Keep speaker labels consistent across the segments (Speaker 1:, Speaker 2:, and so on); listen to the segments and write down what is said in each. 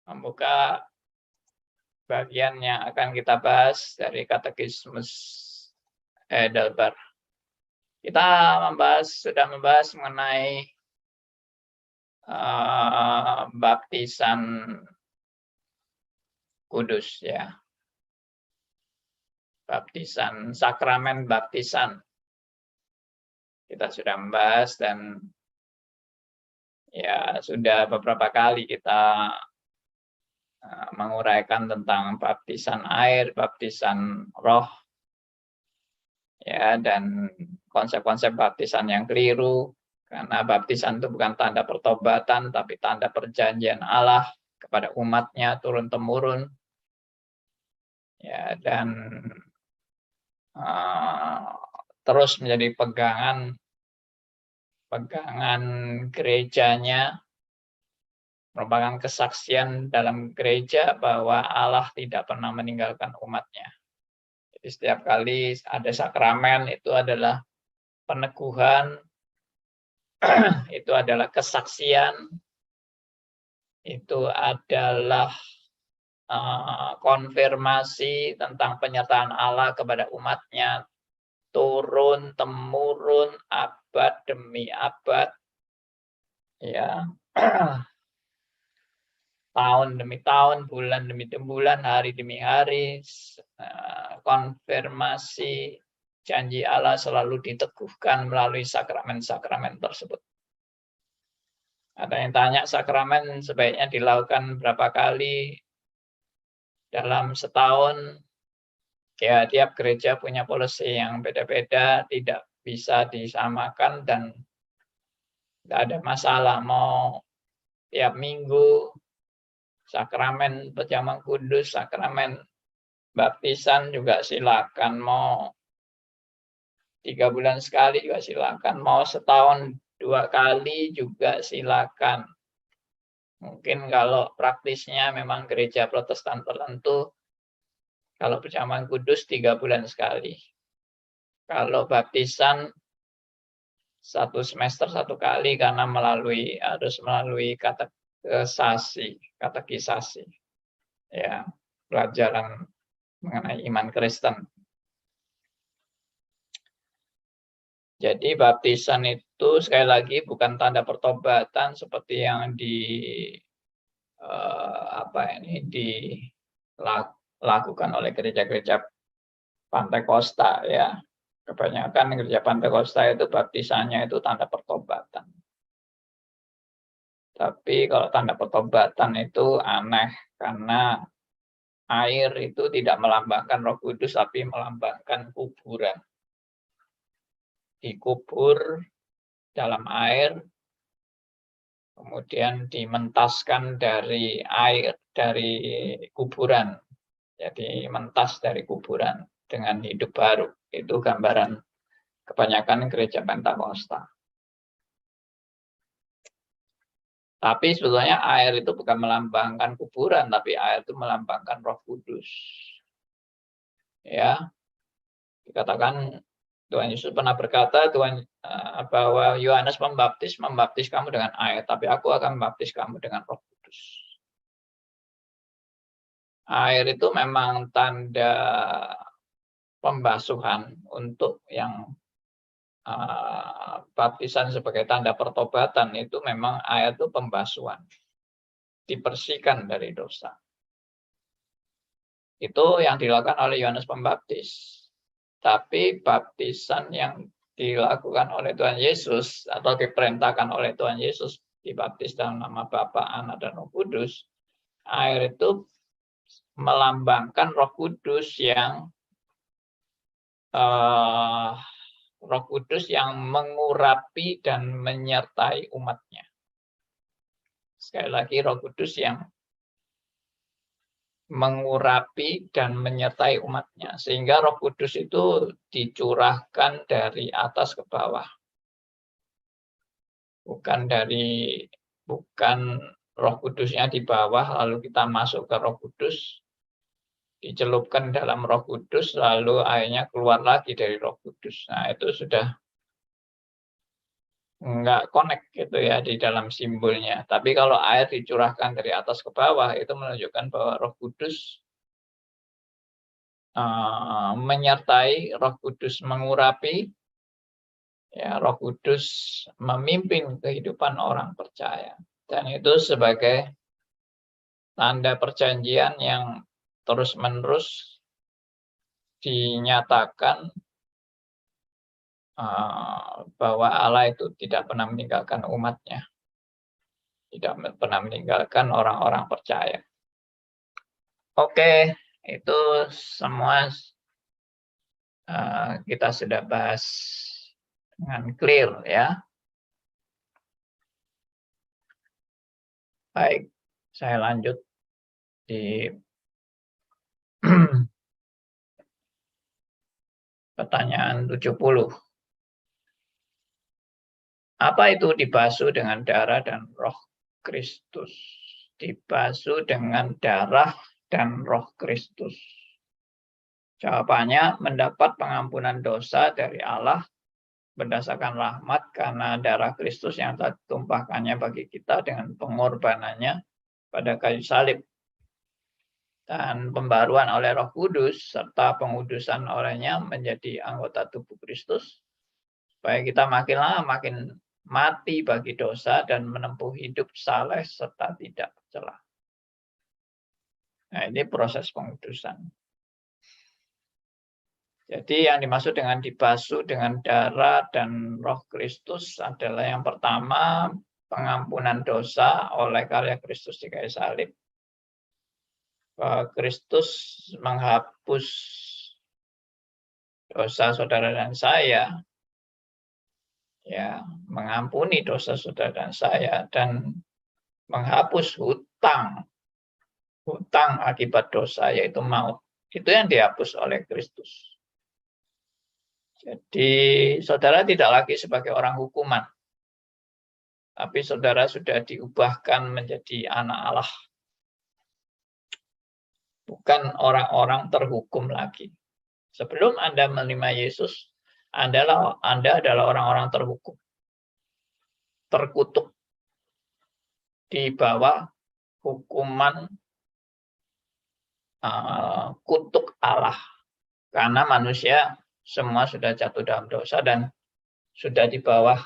Speaker 1: membuka bagian yang akan kita bahas dari Katekismus Heidelberg. Kita sudah membahas mengenai baptisan kudus, ya. Baptisan, sakramen baptisan. Kita sudah membahas dan ya sudah beberapa kali kita menguraikan tentang baptisan air, baptisan roh, ya, dan konsep-konsep baptisan yang keliru, karena baptisan itu bukan tanda pertobatan, tapi tanda perjanjian Allah kepada umatnya turun-temurun, ya, dan terus menjadi pegangan gerejanya, merupakan kesaksian dalam gereja bahwa Allah tidak pernah meninggalkan umatnya. Jadi setiap kali ada sakramen itu adalah peneguhan, itu adalah kesaksian, itu adalah konfirmasi tentang penyertaan Allah kepada umatnya turun-temurun, abad demi abad, ya, tahun demi tahun, bulan demi bulan, hari demi hari, konfirmasi janji Allah selalu diteguhkan melalui sakramen-sakramen tersebut. Ada yang tanya, sakramen sebaiknya dilakukan berapa kali dalam setahun? Ya, tiap gereja punya polisi yang beda-beda, tidak bisa disamakan dan tidak ada masalah mau tiap minggu, sakramen perjamuan kudus, sakramen baptisan juga silakan, mau 3 bulan sekali juga silakan, mau setahun 2 kali juga silakan. Mungkin kalau praktisnya memang gereja Protestan tertentu, kalau perjamuan kudus 3 bulan sekali. Kalau baptisan 1 semester 1 kali, karena harus melalui katekisasi, ya, pelajaran mengenai iman Kristen. Jadi baptisan itu sekali lagi bukan tanda pertobatan seperti yang dilakukan oleh gereja-gereja Pantekosta, ya. Kebanyakan gereja Pantekosta itu baptisannya itu tanda pertobatan. Tapi kalau tanda pertobatan itu aneh, karena air itu tidak melambangkan Roh Kudus, tapi melambangkan kuburan. Dikubur dalam air, kemudian dimentaskan dari air, dari kuburan. Jadi mentas dari kuburan dengan hidup baru. Itu gambaran kebanyakan gereja Pentakosta. Tapi sebetulnya air itu bukan melambangkan kuburan, tapi air itu melambangkan Roh Kudus. Ya, dikatakan Tuhan Yesus pernah berkata bahwa Yohanes membaptis kamu dengan air, tapi aku akan membaptis kamu dengan Roh Kudus. Air itu memang tanda pembasuhan untuk yang baptisan sebagai tanda pertobatan, itu memang air itu pembasuhan, dibersihkan dari dosa. Itu yang dilakukan oleh Yohanes Pembaptis. Tapi baptisan yang dilakukan oleh Tuhan Yesus atau diperintahkan oleh Tuhan Yesus, dibaptis dalam nama Bapa, Anak, dan Roh Kudus, air itu melambangkan Roh Kudus yang mengurapi dan menyertai umatnya. Sekali lagi, Roh Kudus yang mengurapi dan menyertai umatnya, sehingga Roh Kudus itu dicurahkan dari atas ke bawah, bukan Roh Kudusnya di bawah lalu kita masuk ke Roh Kudus, dicelupkan dalam Roh Kudus lalu airnya keluar lagi dari Roh Kudus. Nah, itu sudah nggak connect gitu ya di dalam simbolnya. Tapi kalau air dicurahkan dari atas ke bawah itu menunjukkan bahwa Roh Kudus menyertai, Roh Kudus mengurapi, ya Roh Kudus memimpin kehidupan orang percaya. Dan itu sebagai tanda perjanjian yang terus-menerus dinyatakan bahwa Allah itu tidak pernah meninggalkan umatnya, tidak pernah meninggalkan orang-orang percaya. Oke, itu semua kita sudah bahas dengan clear ya. Baik, saya lanjut di pertanyaan 70. Apa itu dibasuh dengan darah dan Roh Kristus? Dibasuh dengan darah dan Roh Kristus. Jawabannya, mendapat pengampunan dosa dari Allah berdasarkan rahmat karena darah Kristus yang telah ditumpahkannya bagi kita dengan pengorbanannya pada kayu salib. Dan pembaruan oleh Roh Kudus serta pengudusan olehnya menjadi anggota tubuh Kristus, supaya kita makin lama makin mati bagi dosa dan menempuh hidup saleh serta tidak bercela. Nah, ini proses pengudusan. Jadi yang dimaksud dengan dibasuh dengan darah dan Roh Kristus adalah yang pertama, pengampunan dosa oleh karya Kristus di kayu salib. Kristus menghapus dosa saudara dan saya, ya, mengampuni dosa saudara dan saya, dan menghapus hutang akibat dosa, yaitu maut. Itu yang dihapus oleh Kristus. Jadi saudara tidak lagi sebagai orang hukuman, tapi saudara sudah diubahkan menjadi anak Allah. Bukan orang-orang terhukum lagi. Sebelum Anda menerima Yesus, Anda adalah orang-orang terhukum, terkutuk, di bawah hukuman kutuk Allah. Karena manusia semua sudah jatuh dalam dosa dan sudah di bawah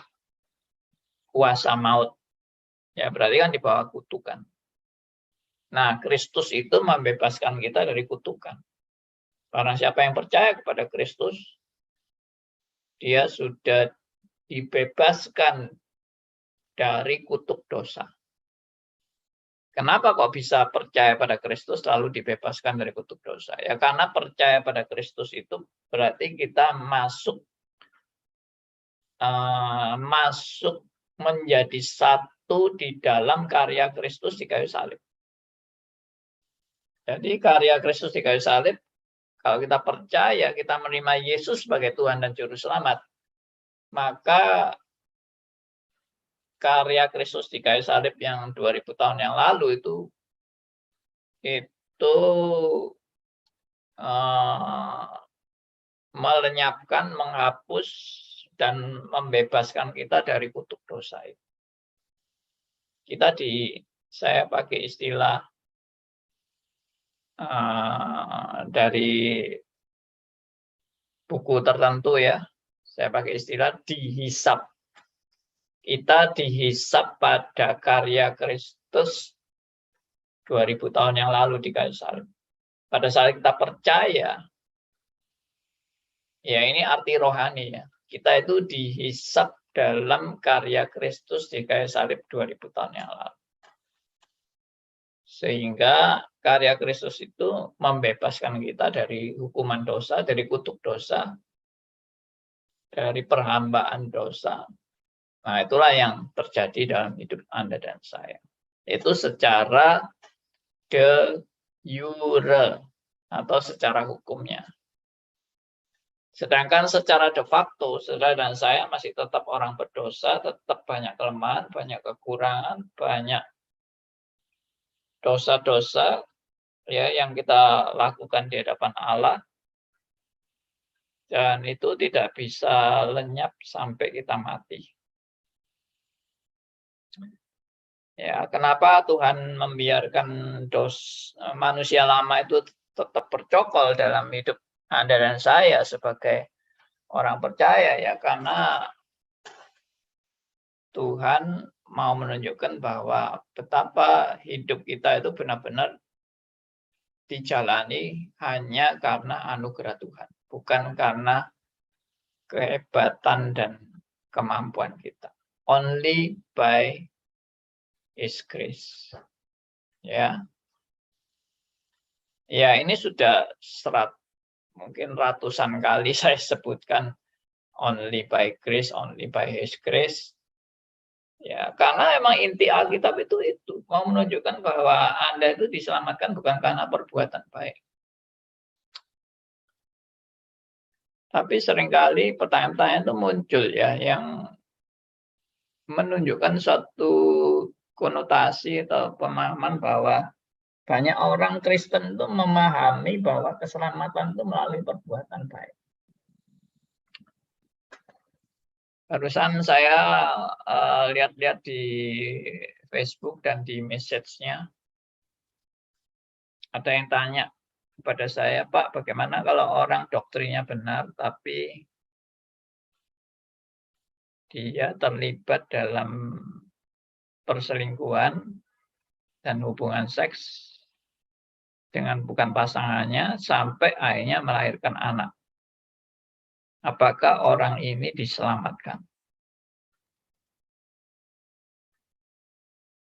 Speaker 1: kuasa maut. Ya, berarti kan di bawah kutukan. Nah, Kristus itu membebaskan kita dari kutukan. Karena siapa yang percaya kepada Kristus, dia sudah dibebaskan dari kutuk dosa. Kenapa kok bisa percaya pada Kristus lalu dibebaskan dari kutuk dosa? Ya karena percaya pada Kristus itu berarti kita masuk menjadi satu di dalam karya Kristus di kayu salib. Jadi karya Kristus di kayu salib, kalau kita percaya, kita menerima Yesus sebagai Tuhan dan Juru Selamat, maka karya Kristus di kayu salib yang 2000 tahun yang lalu itu melenyapkan, menghapus, dan membebaskan kita dari kutuk dosa itu. Saya pakai istilah dari buku tertentu ya, saya pakai istilah dihisap. Kita dihisap pada karya Kristus 2000 tahun yang lalu di kayu salib. Pada saat kita percaya, ya ini arti rohani ya, kita itu dihisap dalam karya Kristus di kayu salib 2000 tahun yang lalu. Sehingga karya Kristus itu membebaskan kita dari hukuman dosa, dari kutuk dosa, dari perhambaan dosa. Nah, itulah yang terjadi dalam hidup Anda dan saya. Itu secara de jure atau secara hukumnya. Sedangkan secara de facto, saudara dan saya masih tetap orang berdosa, tetap banyak kelemahan, banyak kekurangan, banyak dosa-dosa ya yang kita lakukan di hadapan Allah. Dan itu tidak bisa lenyap sampai kita mati. Ya, kenapa Tuhan membiarkan manusia lama itu tetap bercokol dalam hidup Anda dan saya sebagai orang percaya ya? Karena Tuhan mau menunjukkan bahwa betapa hidup kita itu benar-benar dijalani hanya karena anugerah Tuhan, bukan karena kehebatan dan kemampuan kita. Only by His grace. Ya, ya ini sudah mungkin ratusan kali saya sebutkan only by grace, only by His grace. Ya, karena emang inti Alkitab itu mau menunjukkan bahwa Anda itu diselamatkan bukan karena perbuatan baik. Tapi seringkali pertanyaan-pertanyaan itu muncul ya yang menunjukkan suatu konotasi atau pemahaman bahwa banyak orang Kristen itu memahami bahwa keselamatan itu melalui perbuatan baik. Barusan saya lihat-lihat di Facebook dan di message-nya, ada yang tanya kepada saya, Pak, bagaimana kalau orang doktrinnya benar, tapi dia terlibat dalam perselingkuhan dan hubungan seks dengan bukan pasangannya sampai akhirnya melahirkan anak. Apakah orang ini diselamatkan?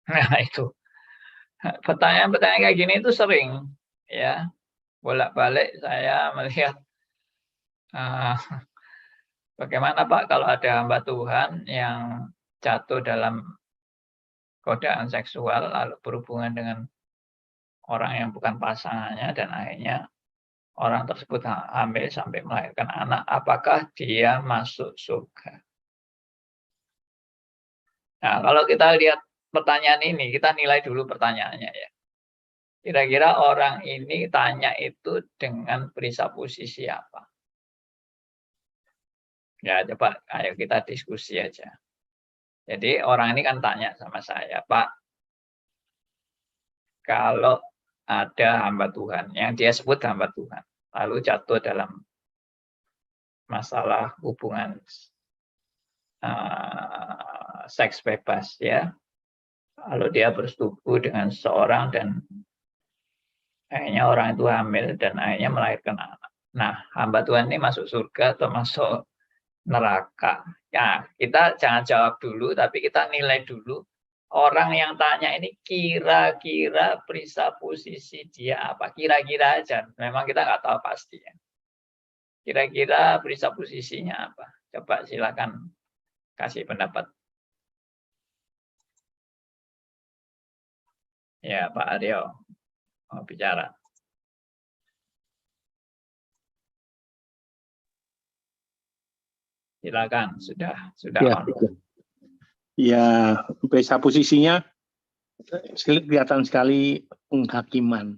Speaker 1: Nah, itu. Pertanyaan-pertanyaan kayak gini itu sering. Ya, bolak-balik saya melihat bagaimana Pak kalau ada hamba Tuhan yang jatuh dalam godaan seksual lalu berhubungan dengan orang yang bukan pasangannya dan akhirnya orang tersebut hamil sampai melahirkan anak, apakah dia masuk surga? Nah, kalau kita lihat pertanyaan ini, kita nilai dulu pertanyaannya ya. Kira-kira orang ini tanya itu dengan presupposisi apa? Ya, coba ayo kita diskusi aja. Jadi orang ini kan tanya sama saya, Pak, kalau ada hamba Tuhan, yang dia sebut hamba Tuhan, lalu jatuh dalam masalah hubungan seks bebas ya, lalu dia bersetubuh dengan seseorang dan akhirnya orang itu hamil dan akhirnya melahirkan anak. Nah, hamba Tuhan ini masuk surga atau masuk neraka? Ya, kita jangan jawab dulu, tapi kita nilai dulu orang yang tanya ini kira-kira presupposisi dia apa? Kira-kira aja, memang kita nggak tahu pasti ya. Kira-kira presupposisinya apa? Coba silakan kasih pendapat. Ya, Pak Aryo mau bicara. Silakan, sudah
Speaker 2: Ya,
Speaker 1: on.
Speaker 2: ya posisinya kelihatan sekali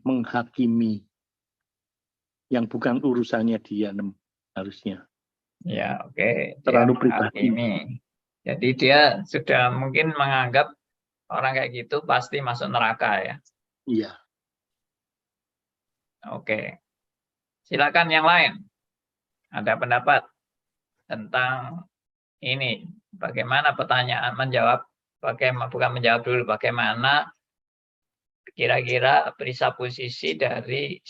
Speaker 2: menghakimi yang bukan urusannya dia harusnya.
Speaker 1: Ya, oke.
Speaker 2: Terlalu pribadi.
Speaker 1: Jadi dia sudah mungkin menganggap orang kayak gitu pasti masuk neraka ya.
Speaker 2: Iya.
Speaker 1: Oke. Silakan yang lain. Ada pendapat tentang ini? Bagaimana pertanyaan menjawab? Bukan menjawab dulu. Bagaimana kira-kira presupposisi dari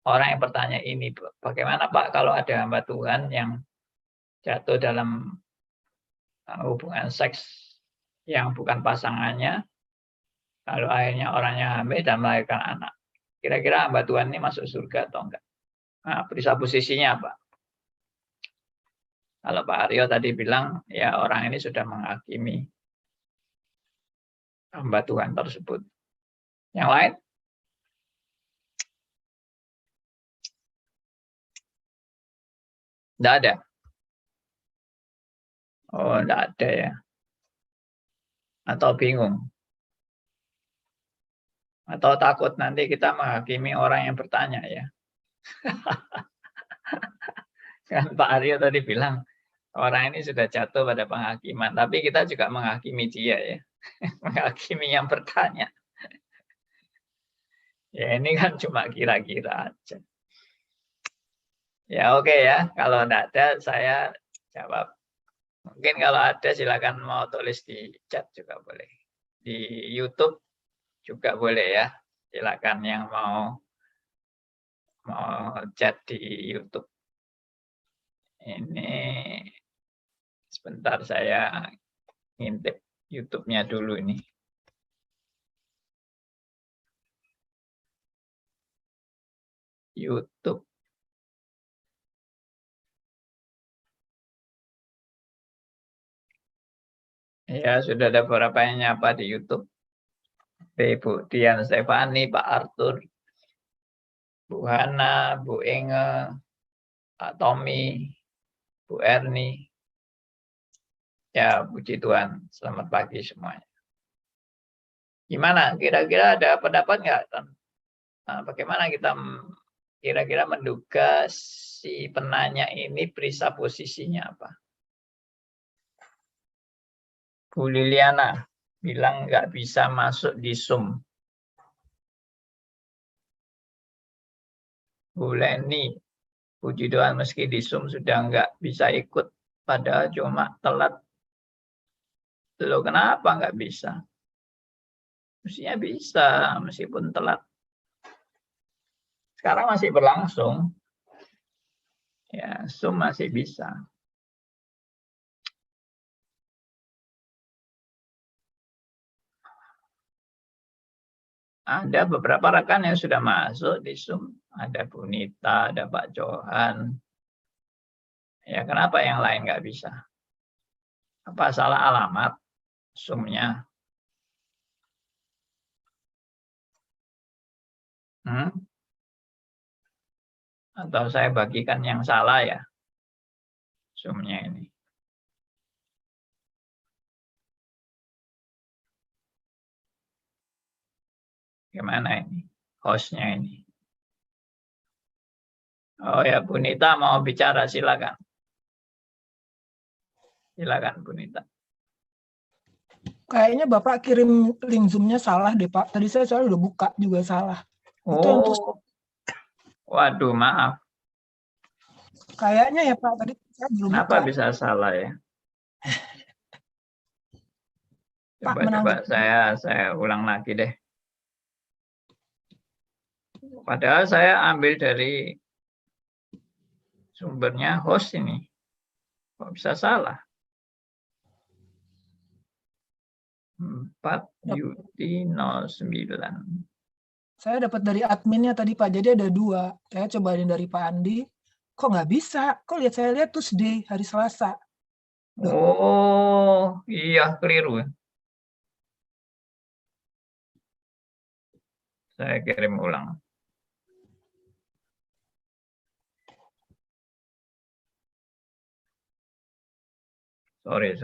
Speaker 1: orang yang bertanya ini? Bagaimana Pak kalau ada hamba Tuhan yang jatuh dalam hubungan seks yang bukan pasangannya, lalu akhirnya orangnya hamil dan melahirkan anak. Kira-kira hamba Tuhan ini masuk surga atau enggak? Nah, presupposisinya apa? Kalau Pak Aryo tadi bilang, ya orang ini sudah menghakimi hamba Tuhan tersebut. Yang lain? Tidak ada? Oh, tidak ada ya. Atau bingung? Atau takut nanti kita menghakimi orang yang bertanya ya? Kan Pak Aryo tadi bilang, orang ini sudah jatuh pada penghakiman, tapi kita juga menghakimi dia ya. menghakimi yang bertanya. Ya ini kan cuma kira-kira aja. Ya oke ya, kalau tidak ada saya jawab. Mungkin kalau ada silakan mau tulis di chat juga boleh. Di YouTube juga boleh ya. Silakan yang mau chat di YouTube. Ini sebentar saya ngintip YouTube-nya dulu ini. YouTube. Ya, sudah ada beberapa yang nyapa di YouTube. Bu Dian Stefani, Pak Arthur, Bu Hana, Bu Inge, Pak Tommy, Bu Erni. Ya, puji Tuhan. Selamat pagi semuanya. Gimana? Kira-kira ada pendapat nggak? Bagaimana kita kira-kira menduga si penanya ini perisa posisinya apa? Bu Liliana bilang nggak bisa masuk di Zoom. Bu Leni, puji Tuhan meski di Zoom sudah nggak bisa ikut, padahal cuma telat. Loh kenapa nggak bisa? Mestinya bisa, meskipun telat. Sekarang masih berlangsung. Ya, Zoom masih bisa. Ada beberapa rekan yang sudah masuk di Zoom. Ada Bu Nita, ada Pak Johan. Ya, kenapa yang lain nggak bisa? Apa salah alamat Zoom-nya? Atau saya bagikan yang salah ya? Zoom-nya ini. Gimana ini? Host-nya ini. Oh ya, Bu Nita mau bicara, silakan. Silakan Bu Nita.
Speaker 3: Kayaknya Bapak kirim link Zoom-nya salah deh Pak. Tadi saya soalnya udah buka juga salah.
Speaker 1: Oh, waduh maaf.
Speaker 3: Kayaknya ya Pak, tadi saya belum buka.
Speaker 1: Kenapa bisa salah ya? Coba saya ulang lagi deh. Padahal saya ambil dari sumbernya host ini. Kok bisa salah? 4UT09.
Speaker 3: Saya dapat dari adminnya tadi Pak, jadi ada 2. Saya cobain dari Pak Andi, kok nggak bisa? Kok saya lihat Tuesday, hari Selasa.
Speaker 1: Oh, iya keliru. Saya kirim ulang. Sorry.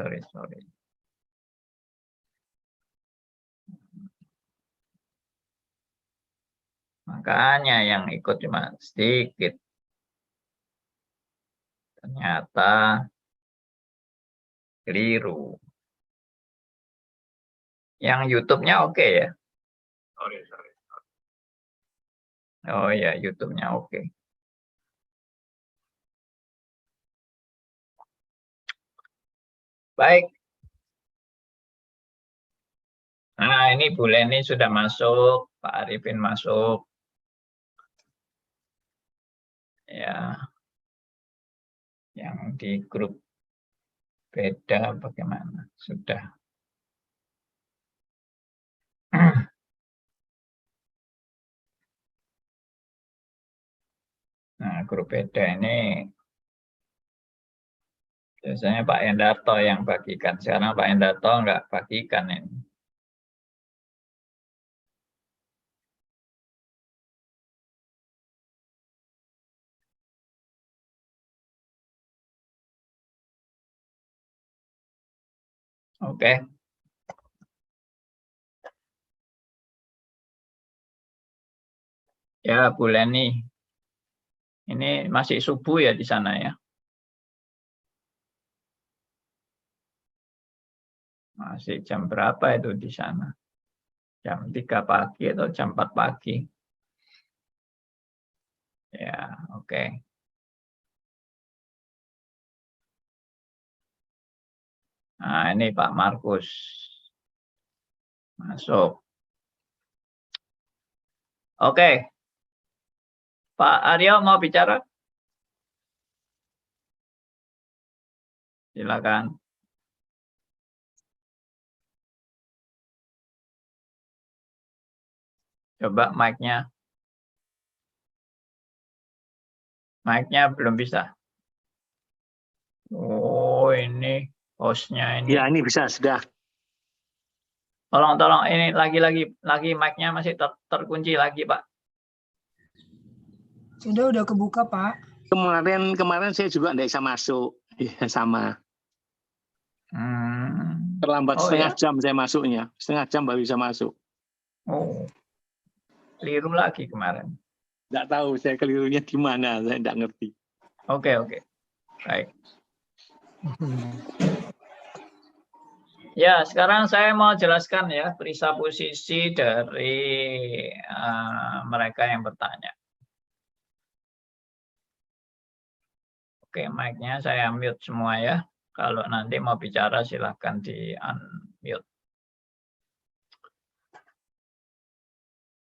Speaker 1: Makanya yang ikut cuma sedikit. Ternyata keliru. Yang YouTube-nya oke ya? Sorry. Oh ya, YouTube-nya oke. Baik. Nah, ini Bu Leni sudah masuk, Pak Arifin masuk. Ya. Yang di grup beda bagaimana? Sudah. Nah, grup beda ini biasanya Pak Endarto yang bagikan. Sekarang Pak Endarto nggak bagikan ini. Oke. Ya, Bu Leni. Ini masih subuh ya di sana ya? Masih jam berapa itu di sana? Jam 3 pagi atau jam 4 pagi? Ya, oke. Nah, ini Pak Markus. Masuk. Oke. Pak Aryo mau bicara? Silakan. Coba mic-nya. Mic-nya belum bisa. Oh, ini hostnya ini.
Speaker 2: Ya, ini bisa sudah.
Speaker 1: Tolong, ini lagi mic-nya masih terkunci lagi, Pak.
Speaker 3: Udah kebuka, Pak.
Speaker 2: Kemarin saya juga tidak bisa masuk. Ya, sama. Terlambat setengah jam saya masuknya. Setengah jam baru bisa masuk.
Speaker 1: Oh, keliru lagi kemarin.
Speaker 2: Tidak tahu saya kelirunya di mana. Saya tidak ngerti.
Speaker 1: Oke. Baik. Ya, sekarang saya mau jelaskan ya presupposisi dari mereka yang bertanya. Oke, mic-nya saya mute semua ya. Kalau nanti mau bicara silahkan di unmute.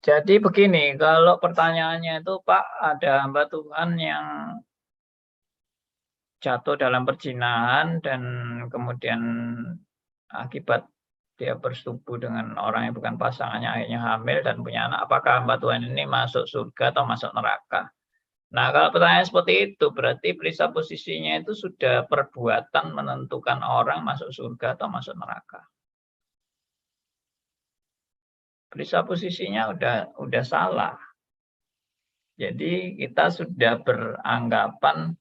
Speaker 1: Jadi begini, kalau pertanyaannya itu Pak, ada hamba Tuhan yang jatuh dalam perzinahan dan kemudian akibat dia bersetubuh dengan orang yang bukan pasangannya akhirnya hamil dan punya anak, apakah hamba Tuhan ini masuk surga atau masuk neraka? Nah, kalau pertanyaan seperti itu, berarti presupposisinya itu sudah perbuatan menentukan orang masuk surga atau masuk neraka. Presupposisinya udah salah. Jadi kita sudah beranggapan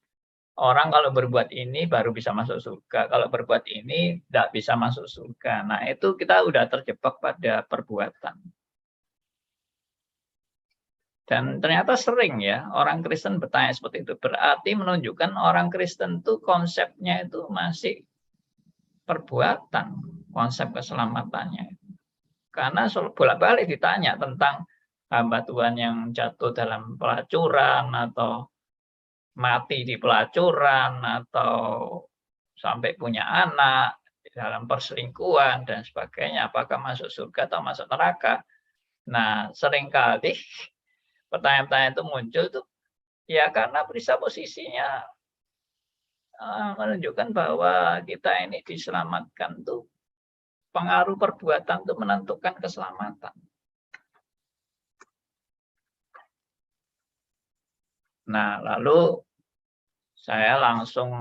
Speaker 1: orang kalau berbuat ini baru bisa masuk surga, kalau berbuat ini tidak bisa masuk surga. Nah, itu kita udah terjebak pada perbuatan. Dan ternyata sering ya orang Kristen bertanya seperti itu. Berarti menunjukkan orang Kristen itu konsepnya itu masih perbuatan, konsep keselamatannya. Karena bolak-balik ditanya tentang hamba Tuhan yang jatuh dalam pelacuran atau mati di pelacuran atau sampai punya anak dalam perselingkuhan dan sebagainya. Apakah masuk surga atau masuk neraka? Nah, seringkali pertanyaan-pertanyaan itu muncul tuh ya karena presupposisinya menunjukkan bahwa kita ini diselamatkan tuh pengaruh perbuatan itu menentukan keselamatan. Nah, lalu saya langsung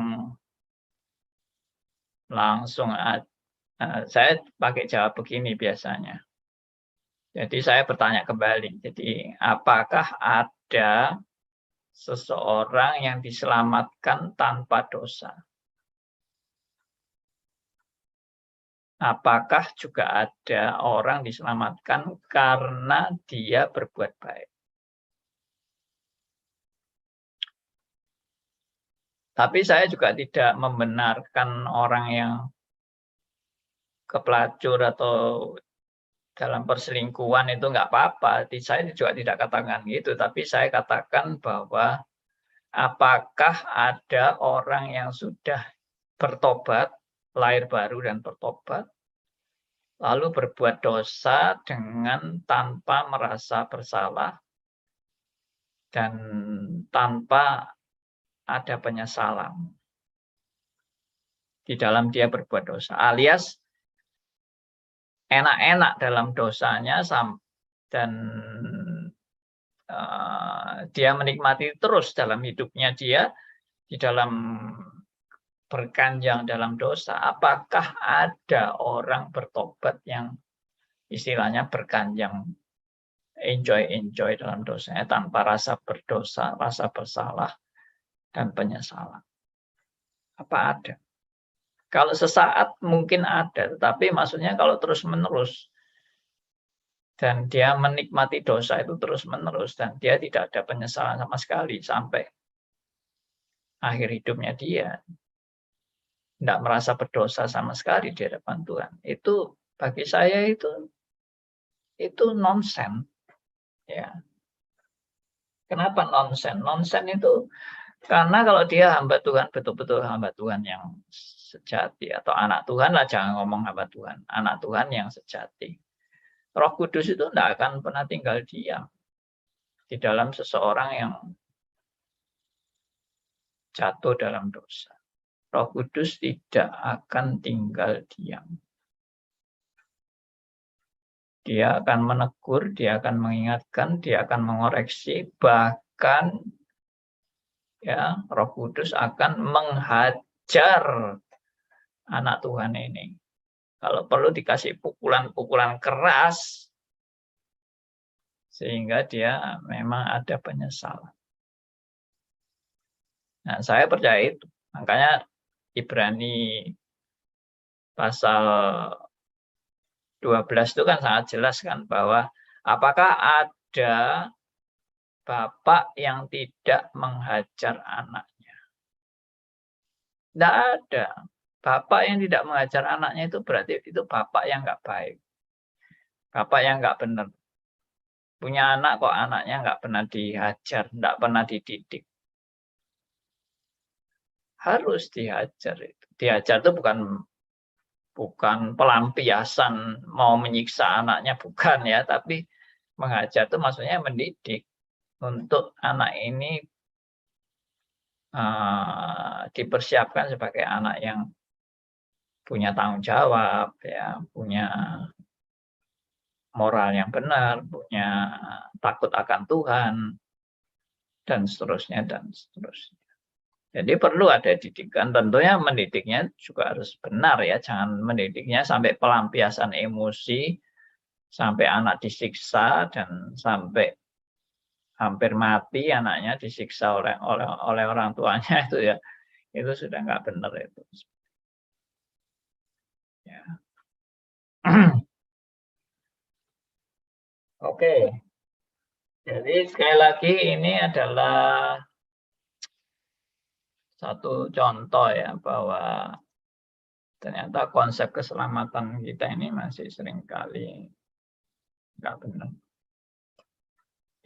Speaker 1: saya pakai jawab begini biasanya. Jadi saya bertanya kembali. Jadi apakah ada seseorang yang diselamatkan tanpa dosa? Apakah juga ada orang diselamatkan karena dia berbuat baik? Tapi saya juga tidak membenarkan orang yang kepelacur atau dalam perselingkuhan itu nggak apa-apa. Saya juga tidak katakan gitu, tapi saya katakan bahwa apakah ada orang yang sudah bertobat, lahir baru dan bertobat, lalu berbuat dosa dengan tanpa merasa bersalah dan tanpa ada penyesalan di dalam dia berbuat dosa, alias enak-enak dalam dosanya dan dia menikmati terus dalam hidupnya dia di dalam berkanjang dalam dosa. Apakah ada orang bertobat yang istilahnya berkanjang enjoy dalam dosanya tanpa rasa berdosa, rasa bersalah dan penyesalan? Apa ada? Kalau sesaat mungkin ada, tetapi maksudnya kalau terus-menerus dan dia menikmati dosa itu terus-menerus dan dia tidak ada penyesalan sama sekali sampai akhir hidupnya dia. tidak merasa berdosa sama sekali di hadapan Tuhan. Itu bagi saya itu nonsen. Ya. Kenapa nonsen? Nonsen itu karena kalau dia hamba Tuhan, betul-betul hamba Tuhan yang sejati, atau anak Tuhan lah, jangan ngomong hamba Tuhan, anak Tuhan yang sejati. Roh Kudus itu tidak akan pernah tinggal diam di dalam seseorang yang jatuh dalam dosa. Roh Kudus tidak akan tinggal diam. Dia akan menegur, dia akan mengingatkan, dia akan mengoreksi, bahkan ya, Roh Kudus akan menghajar anak Tuhan ini. Kalau perlu dikasih pukulan-pukulan keras sehingga dia memang ada penyesalan. Nah, saya percaya itu. Makanya Ibrani pasal 12 itu kan sangat jelas kan, bahwa apakah ada bapak yang tidak menghajar anaknya? Tidak ada. Bapak yang tidak mengajar anaknya itu berarti itu bapak yang nggak baik. Bapak yang nggak benar. Punya anak kok anaknya nggak pernah dihajar, nggak pernah dididik. Harus dihajar itu. Dihajar itu bukan pelampiasan mau menyiksa anaknya, bukan ya, tapi mengajar itu maksudnya mendidik untuk anak ini dipersiapkan sebagai anak yang punya tanggung jawab, ya, punya moral yang benar, punya takut akan Tuhan, dan seterusnya, dan seterusnya. Jadi perlu ada didikan, tentunya mendidiknya juga harus benar ya, jangan mendidiknya sampai pelampiasan emosi, sampai anak disiksa, dan sampai hampir mati anaknya disiksa oleh orang tuanya, itu ya, itu sudah nggak benar itu. Ya. Oke, jadi sekali lagi ini adalah satu contoh ya, bahwa ternyata konsep keselamatan kita ini masih seringkali nggak benar.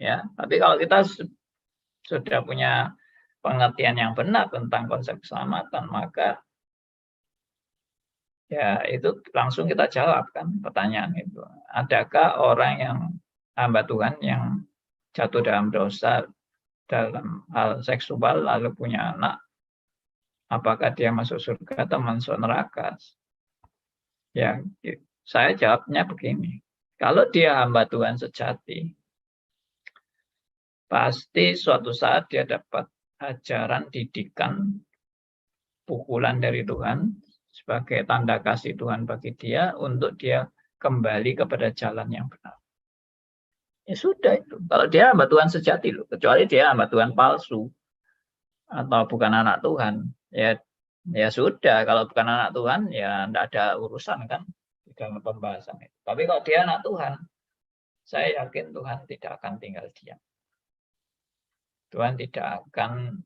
Speaker 1: Ya, tapi kalau kita sudah punya pengertian yang benar tentang konsep keselamatan, maka ya itu langsung kita jawab kan pertanyaan itu. Adakah orang yang hamba Tuhan yang jatuh dalam dosa dalam hal seksual lalu punya anak, apakah dia masuk surga atau masuk neraka? Ya, saya jawabnya begini. Kalau dia hamba Tuhan sejati, pasti suatu saat dia dapat ajaran, didikan, pukulan dari Tuhan sebagai tanda kasih Tuhan bagi dia untuk dia kembali kepada jalan yang benar. Ya sudah itu. Kalau dia hamba Tuhan sejati loh, kecuali dia hamba Tuhan palsu atau bukan anak Tuhan, ya sudah. Kalau bukan anak Tuhan, ya tidak ada urusan kan di dalam pembahasan itu. Tapi kalau dia anak Tuhan, saya yakin Tuhan tidak akan tinggal diam. Tuhan tidak akan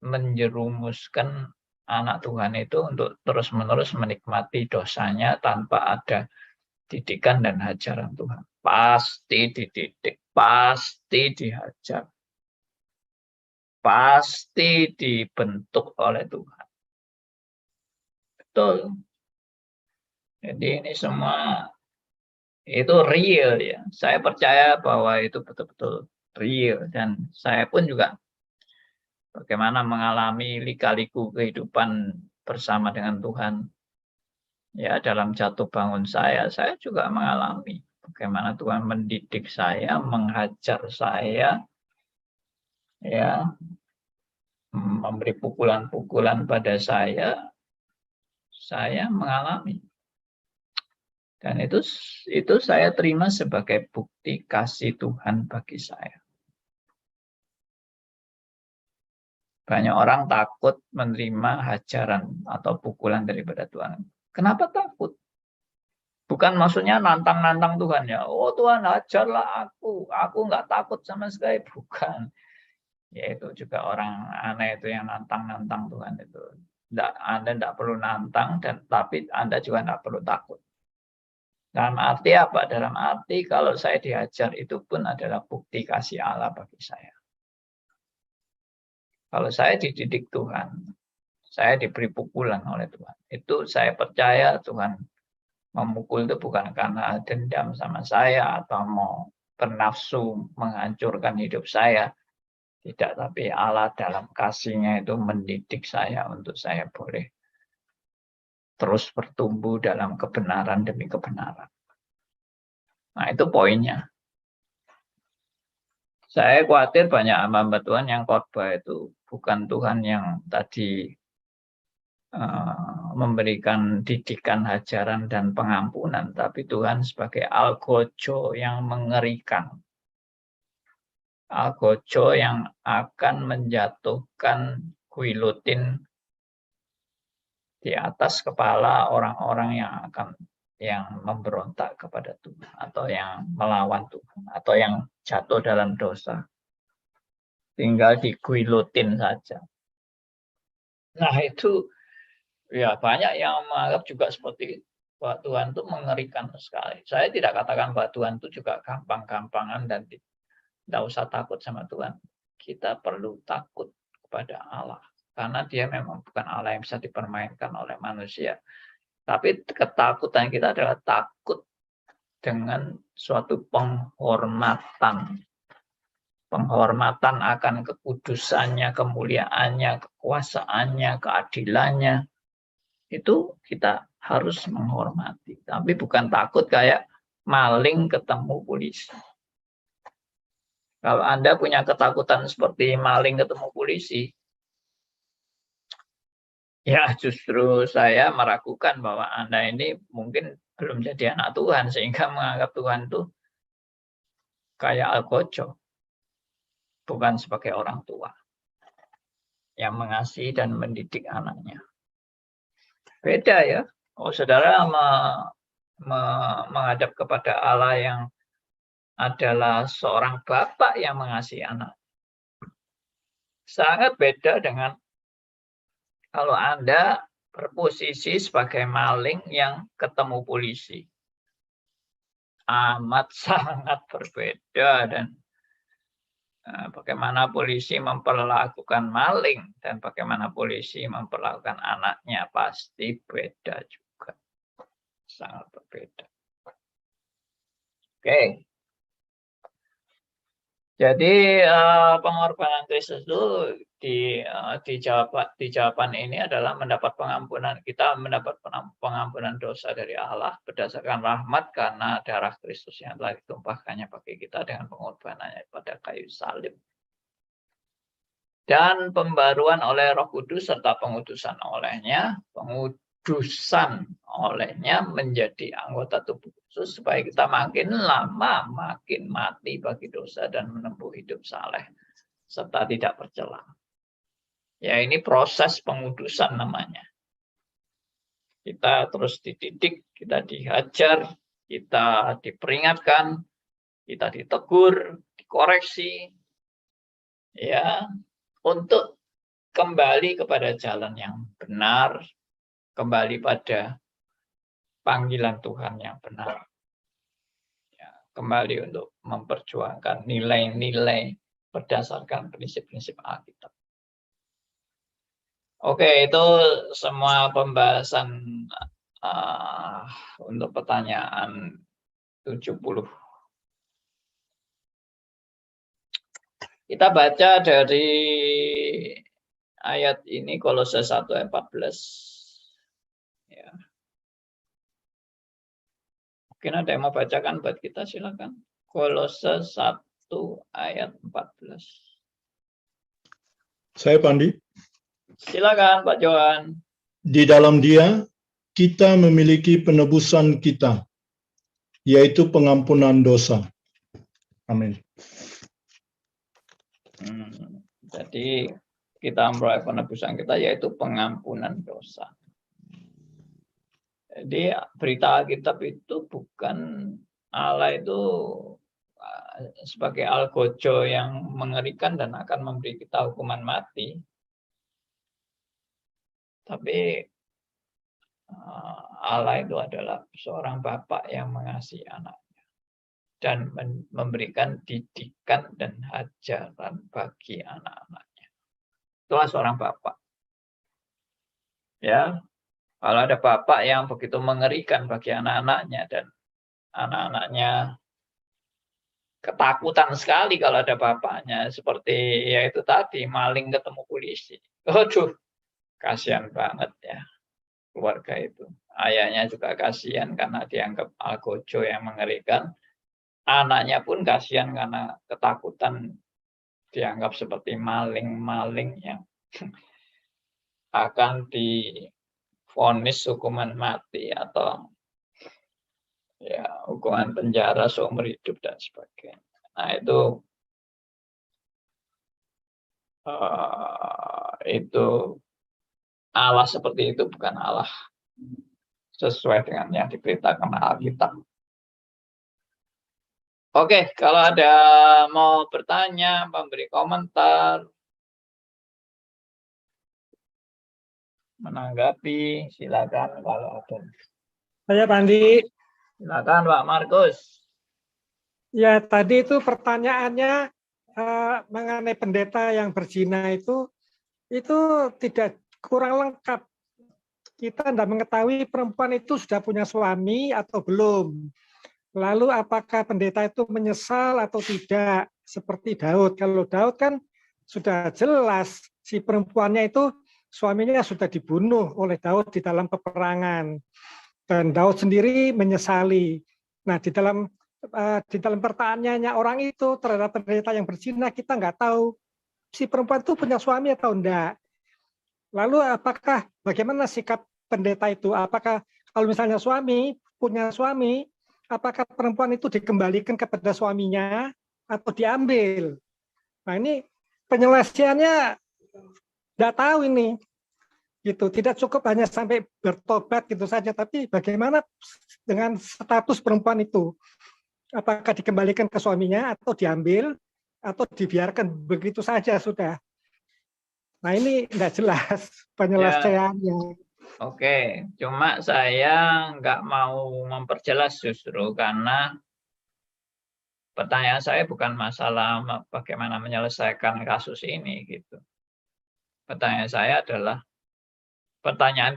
Speaker 1: menjerumuskan anak Tuhan itu untuk terus-menerus menikmati dosanya tanpa ada didikan dan hajaran Tuhan. Pasti dididik, pasti dihajar, pasti dibentuk oleh Tuhan. Betul. Jadi ini semua itu real ya. Saya percaya bahwa itu betul-betul real, dan saya pun juga bagaimana mengalami lika-liku kehidupan bersama dengan Tuhan. Ya, dalam jatuh bangun saya juga mengalami bagaimana Tuhan mendidik saya, menghajar saya, ya, memberi pukulan-pukulan pada saya mengalami. Dan itu saya terima sebagai bukti kasih Tuhan bagi saya. Banyak orang takut menerima hajaran atau pukulan daripada Tuhan. Kenapa takut? Bukan maksudnya nantang-nantang Tuhan ya. Oh Tuhan hajarlah aku nggak takut sama sekali. Bukan. Ya itu juga orang aneh itu yang nantang-nantang Tuhan itu. Anda tidak perlu nantang, tapi Anda juga tidak perlu takut. Dalam arti apa? Dalam arti kalau saya diajar itu pun adalah bukti kasih Allah bagi saya. Kalau saya dididik Tuhan, saya diberi pukulan oleh Tuhan. Itu saya percaya Tuhan memukul itu bukan karena dendam sama saya atau mau bernafsu menghancurkan hidup saya. Tidak, tapi Allah dalam kasih-Nya itu mendidik saya untuk saya boleh terus bertumbuh dalam kebenaran demi kebenaran. Nah, itu poinnya. Saya khawatir banyak hamba Tuhan yang khotbah itu bukan Tuhan yang tadi memberikan didikan, hajaran, dan pengampunan, tapi Tuhan sebagai algojo yang mengerikan. Algojo yang akan menjatuhkan guilotin di atas kepala orang-orang yang memberontak kepada Tuhan atau yang melawan Tuhan atau yang jatuh dalam dosa. Tinggal diguilotin saja. Nah, itu ya banyak yang menganggap juga seperti itu. Bahwa Tuhan itu mengerikan sekali. Saya tidak katakan bahwa Tuhan itu juga gampang-gampangan dan tidak usah takut sama Tuhan. Kita perlu takut kepada Allah. Karena dia memang bukan Allah yang bisa dipermainkan oleh manusia. Tapi ketakutan kita adalah takut dengan suatu penghormatan. Penghormatan akan kekudusannya, kemuliaannya, kekuasaannya, keadilannya. Itu kita harus menghormati. Tapi bukan takut kayak maling ketemu polisi. Kalau Anda punya ketakutan seperti maling ketemu polisi, ya justru saya meragukan bahwa Anda ini mungkin belum jadi anak Tuhan, sehingga menganggap Tuhan itu kayak algojo, bukan sebagai orang tua yang mengasihi dan mendidik anaknya. Beda ya. Oh, saudara menghadap kepada Allah yang adalah seorang bapak yang mengasihi anak. Sangat beda dengan kalau Anda berposisi sebagai maling yang ketemu polisi. Amat sangat berbeda, dan bagaimana polisi memperlakukan maling dan bagaimana polisi memperlakukan anaknya pasti beda juga. Sangat berbeda. Oke. Jadi pengorbanan Kristus itu di jawaban ini adalah mendapat pengampunan. Kita mendapat pengampunan dosa dari Allah berdasarkan rahmat karena darah Kristus yang telah ditumpahkannya bagi kita dengan pengorbanannya pada kayu salib. Dan pembaruan oleh Roh Kudus serta pengudusan olehnya menjadi anggota tubuh Kristus supaya kita makin lama makin mati bagi dosa dan menempuh hidup saleh serta tidak bercela. Ya, ini proses pengudusan namanya. Kita terus dididik, kita dihajar, kita diperingatkan, kita ditegur, dikoreksi, ya, untuk kembali kepada jalan yang benar, kembali pada panggilan Tuhan yang benar. Ya, kembali untuk memperjuangkan nilai-nilai berdasarkan prinsip-prinsip Alkitab. Oke, itu semua pembahasan untuk pertanyaan 70. Kita baca dari ayat ini, Kolose 1 ayat 14. Ya. Mungkin ada yang mau bacakan buat kita, silakan. Kolose 1 ayat 14.
Speaker 4: Saya Pandi.
Speaker 1: Silakan Pak Johan.
Speaker 4: Di dalam Dia kita memiliki penebusan kita, yaitu pengampunan dosa. Amin.
Speaker 1: Jadi kita memperoleh penebusan kita, yaitu pengampunan dosa. Jadi berita Alkitab itu bukan Allah itu sebagai algojo yang mengerikan dan akan memberi kita hukuman mati. Tapi Allah itu adalah seorang Bapa yang mengasihi anaknya dan memberikan didikan dan ajaran bagi anak-anaknya. Itulah seorang Bapa. Ya, kalau ada bapak yang begitu mengerikan bagi anak-anaknya dan anak-anaknya ketakutan sekali kalau ada bapaknya, seperti ya itu tadi, maling ketemu polisi. Aduh, kasihan banget ya keluarga itu. Ayahnya juga kasihan karena dianggap algojo yang mengerikan. Anaknya pun kasihan karena ketakutan dianggap seperti maling-maling yang akan divonis hukuman mati atau ya hukuman penjara seumur hidup dan sebagainya. Nah itu Allah seperti itu bukan Allah sesuai dengan yang diberitakan Alkitab. Oke, kalau ada mau bertanya, memberi komentar, menanggapi, silakan kalau ada.
Speaker 5: Saya Pandi.
Speaker 1: Silakan Pak Markus.
Speaker 5: Ya, tadi itu pertanyaannya mengenai pendeta yang berzina itu tidak kurang lengkap. Kita tidak mengetahui perempuan itu sudah punya suami atau belum. Lalu apakah pendeta itu menyesal atau tidak? Seperti Daud. Kalau Daud kan sudah jelas si perempuannya itu suaminya sudah dibunuh oleh Daud di dalam peperangan. Dan Daud sendiri menyesali. Nah, di dalam pertanyaannya orang itu terhadap pendeta yang berzina, kita nggak tahu si perempuan itu punya suami atau enggak. Lalu bagaimana sikap pendeta itu? Apakah kalau misalnya punya suami, apakah perempuan itu dikembalikan kepada suaminya atau diambil? Nah, ini penyelesaiannya nggak tahu ini. Gitu, tidak cukup hanya sampai bertobat gitu saja, tapi bagaimana dengan status perempuan itu? Apakah dikembalikan ke suaminya atau diambil atau dibiarkan begitu saja sudah? Nah, ini enggak jelas penyelesaiannya.
Speaker 1: Oke, cuma saya nggak mau memperjelas justru karena pertanyaan saya bukan masalah bagaimana menyelesaikan kasus ini gitu. Pertanyaan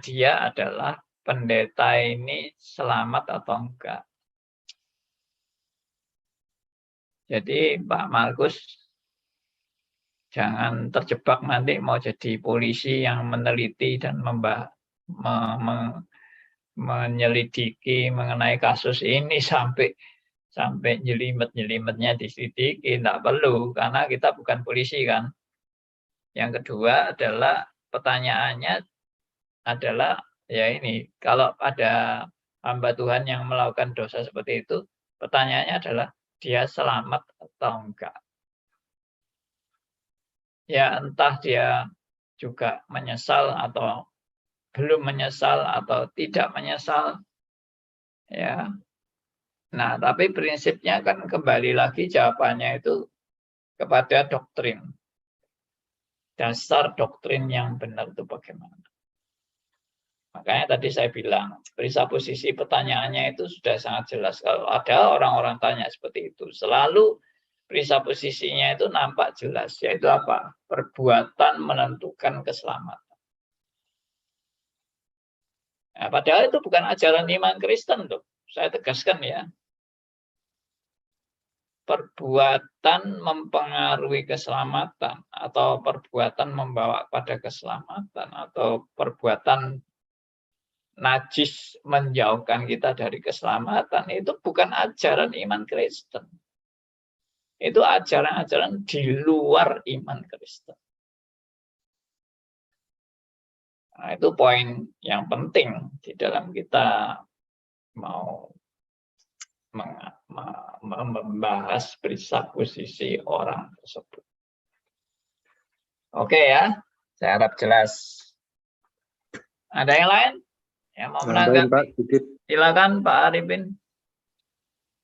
Speaker 1: dia adalah pendeta ini selamat atau enggak. Jadi Pak Markus jangan terjebak nanti mau jadi polisi yang meneliti dan menyelidiki mengenai kasus ini sampai nyelimet-nyelimetnya diselidiki. Tidak perlu, karena kita bukan polisi kan. Yang kedua adalah pertanyaannya adalah ya ini, kalau ada hamba Tuhan yang melakukan dosa seperti itu, pertanyaannya adalah dia selamat atau enggak. Ya entah dia juga menyesal atau belum menyesal atau tidak menyesal. Ya. Nah, tapi prinsipnya kan kembali lagi jawabannya itu kepada doktrin. Dasar doktrin yang benar itu bagaimana. Makanya tadi saya bilang, presupposisi pertanyaannya itu sudah sangat jelas. Kalau ada orang-orang tanya seperti itu, selalu presupposisinya itu nampak jelas, yaitu apa? Perbuatan menentukan keselamatan. Nah, padahal itu bukan ajaran iman Kristen, loh. Saya tegaskan ya. Perbuatan mempengaruhi keselamatan, atau perbuatan membawa pada keselamatan, atau perbuatan najis menjauhkan kita dari keselamatan, itu bukan ajaran iman Kristen. Itu ajaran-ajaran di luar iman Kristen. Nah, itu poin yang penting di dalam kita mau membahas presupposisi orang tersebut. Oke ya, saya harap jelas. Ada yang lain? Yang mau menanggapi?
Speaker 6: Pak,
Speaker 1: Silakan Pak Arifin.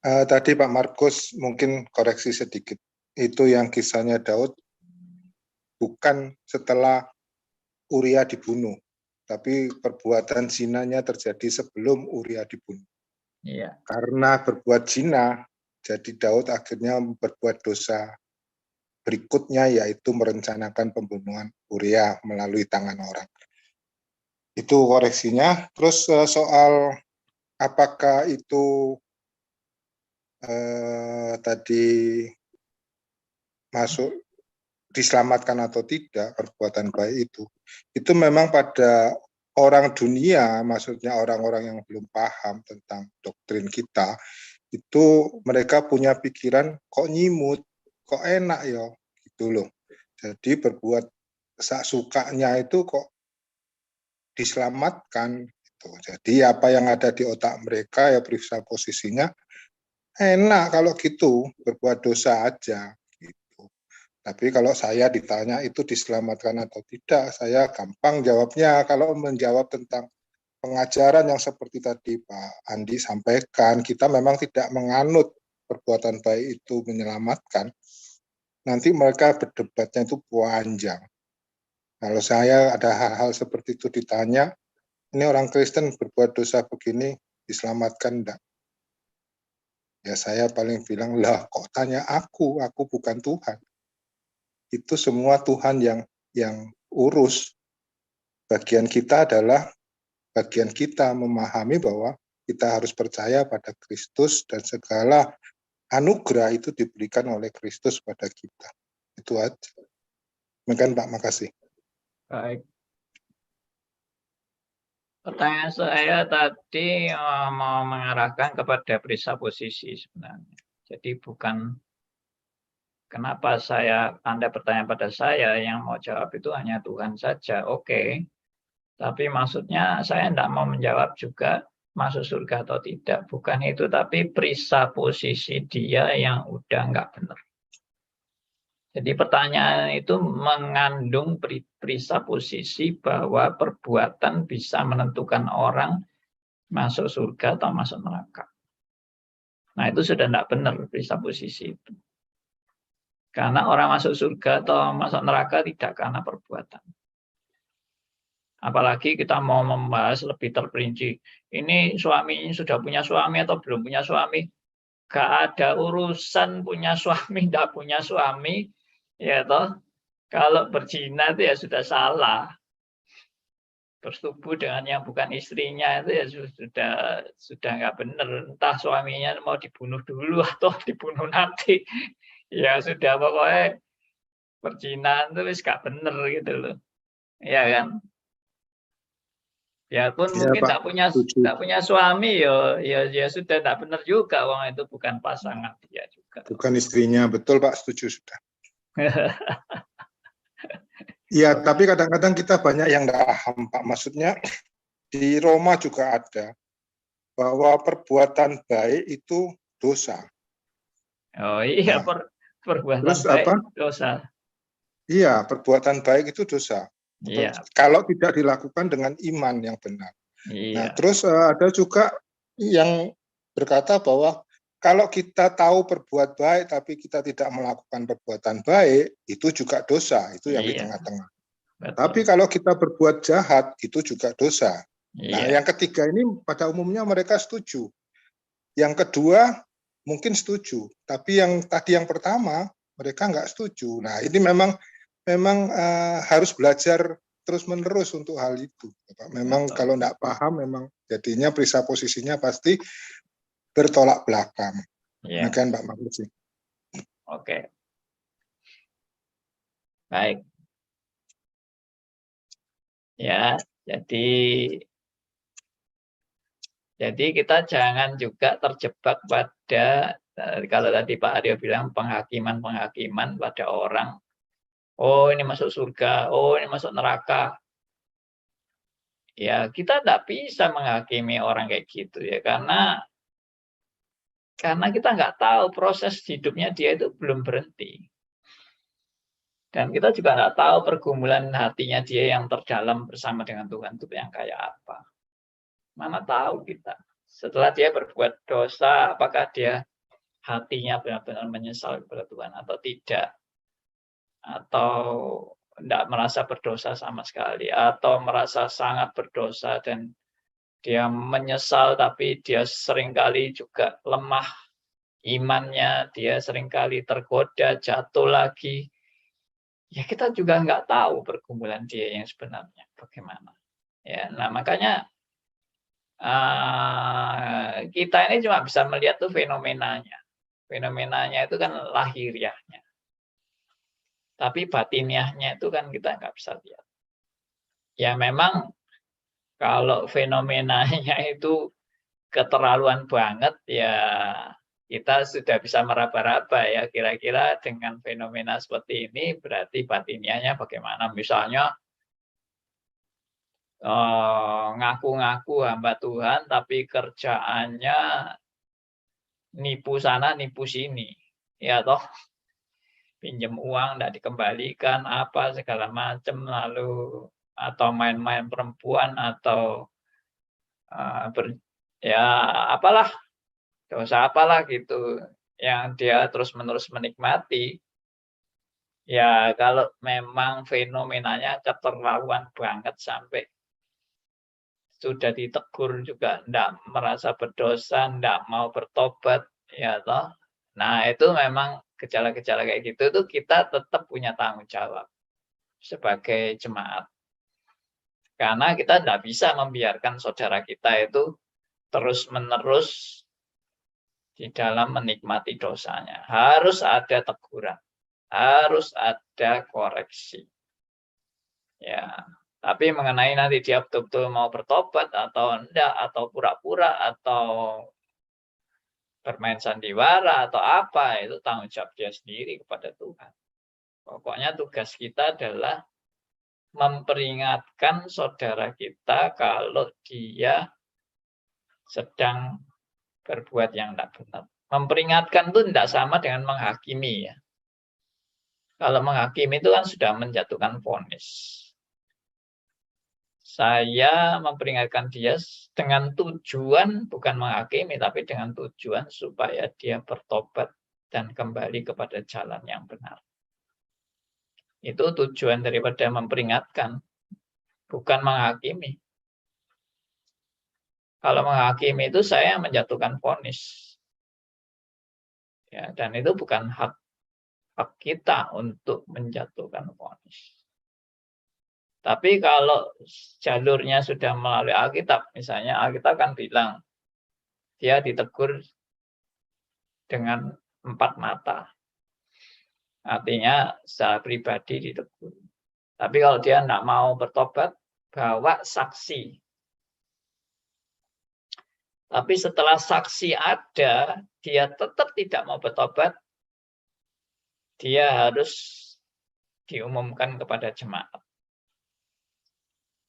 Speaker 6: Tadi Pak Markus mungkin koreksi sedikit. Itu yang kisahnya Daud bukan setelah Uria dibunuh. tapi perbuatan zinanya terjadi sebelum Uria dibunuh.
Speaker 1: Iya.
Speaker 6: Karena berbuat zina, jadi Daud akhirnya berbuat dosa berikutnya, yaitu merencanakan pembunuhan Uria melalui tangan orang. Itu koreksinya. Terus soal apakah itu tadi masuk diselamatkan atau tidak perbuatan baik itu memang pada orang dunia, maksudnya orang-orang yang belum paham tentang doktrin kita, itu mereka punya pikiran kok nyimut, kok enak ya, gitu loh. Jadi berbuat sak sukanya itu kok diselamatkan gitu. Jadi apa yang ada di otak mereka ya periksa posisinya, enak kalau gitu, berbuat dosa aja gitu. Tapi kalau saya ditanya itu diselamatkan atau tidak, saya gampang jawabnya. Kalau menjawab tentang pengajaran yang seperti tadi Pak Andi sampaikan, kita memang tidak menganut perbuatan baik itu menyelamatkan. Nanti mereka berdebatnya itu panjang. Kalau saya ada hal-hal seperti itu ditanya, ini orang Kristen berbuat dosa begini, diselamatkan enggak? Ya saya paling bilang, lah kok tanya aku bukan Tuhan. Itu semua Tuhan yang urus. Bagian kita adalah bagian kita memahami bahwa kita harus percaya pada Kristus dan segala anugerah itu diberikan oleh Kristus pada kita. Itu aja. Demikian Pak, makasih.
Speaker 1: Baik. Pertanyaan saya tadi mau mengarahkan kepada presupposisi sebenarnya. Jadi bukan kenapa Anda bertanya pada saya, yang mau jawab itu hanya Tuhan saja. Oke. Tapi maksudnya saya tidak mau menjawab juga masuk surga atau tidak. Bukan itu, tapi presupposisi dia yang udah nggak benar. Jadi pertanyaan itu mengandung presupposisi bahwa perbuatan bisa menentukan orang masuk surga atau masuk neraka. Nah itu sudah tidak benar presupposisi itu. Karena orang masuk surga atau masuk neraka tidak karena perbuatan. Apalagi kita mau membahas lebih terperinci. Ini suami sudah punya suami atau belum punya suami. Gak ada urusan punya suami, tidak punya suami. Ya toh, kalau berzina itu ya sudah salah. Bersetubuh dengan yang bukan istrinya itu ya sudah nggak benar. Entah suaminya mau dibunuh dulu atau dibunuh nanti. Ya sudah pokoknya perzinahan itu wis nggak benar gitu loh. Ya kan? Ya pun
Speaker 6: Ya,
Speaker 1: mungkin
Speaker 6: Pak,
Speaker 1: tak punya suami ya sudah tidak benar juga, wong itu bukan pasangan dia juga.
Speaker 6: bukan istrinya, betul Pak, setuju sudah. Iya, tapi kadang-kadang kita banyak yang nggak paham Pak. Maksudnya di Roma juga ada bahwa perbuatan baik itu dosa.
Speaker 1: Oh iya,
Speaker 6: Nah,
Speaker 1: perbuatan
Speaker 6: terus
Speaker 1: baik
Speaker 6: apa?
Speaker 1: dosa.
Speaker 6: Iya, perbuatan baik itu dosa.
Speaker 1: Iya,
Speaker 6: Kalau tidak dilakukan dengan iman yang benar. Nah,
Speaker 1: iya,
Speaker 6: terus ada juga yang berkata bahwa kalau kita tahu berbuat baik tapi kita tidak melakukan perbuatan baik, itu juga dosa. Itu yang di
Speaker 1: iya,
Speaker 6: tengah-tengah.
Speaker 1: betul.
Speaker 6: Tapi kalau kita berbuat jahat, itu juga dosa. Nah,
Speaker 1: Iya,
Speaker 6: yang ketiga ini pada umumnya mereka setuju. Yang kedua mungkin setuju, tapi yang tadi yang pertama mereka nggak setuju. Nah, ini memang harus belajar terus-menerus untuk hal itu. Memang
Speaker 1: betul.
Speaker 6: kalau nggak paham, memang jadinya presupposisinya pasti bertolak belakang.
Speaker 1: Iya,
Speaker 6: Demikian Pak Maksud.
Speaker 1: oke. Baik. Ya, jadi kita jangan juga terjebak pada kalau tadi Pak Aryo bilang penghakiman pada orang. Oh, ini masuk surga, oh ini masuk neraka. Ya, kita tidak bisa menghakimi orang kayak gitu ya, karena kita nggak tahu proses hidupnya dia itu belum berhenti. Dan kita juga nggak tahu pergumulan hatinya dia yang terdalam bersama dengan Tuhan itu yang kayak apa. Mana tahu kita. Setelah dia berbuat dosa, apakah dia hatinya benar-benar menyesal kepada Tuhan atau tidak. Atau tidak merasa berdosa sama sekali, atau merasa sangat berdosa dan dia menyesal, tapi dia seringkali juga lemah imannya, dia seringkali tergoda, jatuh lagi. Ya kita juga nggak tahu pergumulan dia yang sebenarnya bagaimana. Ya, nah makanya kita ini cuma bisa melihat tuh fenomenanya. Fenomenanya itu kan lahiriahnya. Tapi batiniahnya itu kan kita nggak bisa lihat. Ya memang kalau fenomenanya itu keterlaluan banget, ya kita sudah bisa meraba-raba ya, kira-kira dengan fenomena seperti ini berarti batiniahnya bagaimana. Misalnya ngaku-ngaku hamba Tuhan tapi kerjaannya nipu sana nipu sini, ya toh, pinjam uang tidak dikembalikan apa segala macam, lalu atau main-main perempuan atau ya apalah, dosa apalah gitu yang dia terus-menerus menikmati. Ya kalau memang fenomenanya keterlaluan banget sampai sudah ditegur juga tidak merasa berdosa, tidak mau bertobat, ya toh. Nah itu memang gejala-gejala kayak gitu tuh kita tetap punya tanggung jawab sebagai jemaat. Karena kita tidak bisa membiarkan saudara kita itu terus-menerus di dalam menikmati dosanya. Harus ada teguran, harus ada koreksi. Ya, tapi mengenai nanti dia betul-betul mau bertobat atau enggak, atau pura-pura, atau bermain sandiwara, atau apa, itu tanggung jawab dia sendiri kepada Tuhan. Pokoknya tugas kita adalah memperingatkan saudara kita kalau dia sedang berbuat yang tidak benar. Memperingatkan itu tidak sama dengan menghakimi ya. Kalau menghakimi itu kan sudah menjatuhkan vonis. Saya memperingatkan dia dengan tujuan bukan menghakimi, tapi dengan tujuan supaya dia bertobat dan kembali kepada jalan yang benar. Itu tujuan daripada memperingatkan, bukan menghakimi. Kalau menghakimi itu saya menjatuhkan vonis. Ya, dan itu bukan hak kita untuk menjatuhkan vonis. Tapi kalau jalurnya sudah melalui Alkitab, misalnya Alkitab kan bilang dia ditegur dengan 4 mata. Artinya secara pribadi ditegur. Tapi kalau dia tidak mau bertobat, bawa saksi. Tapi setelah saksi ada, dia tetap tidak mau bertobat, dia harus diumumkan kepada jemaat.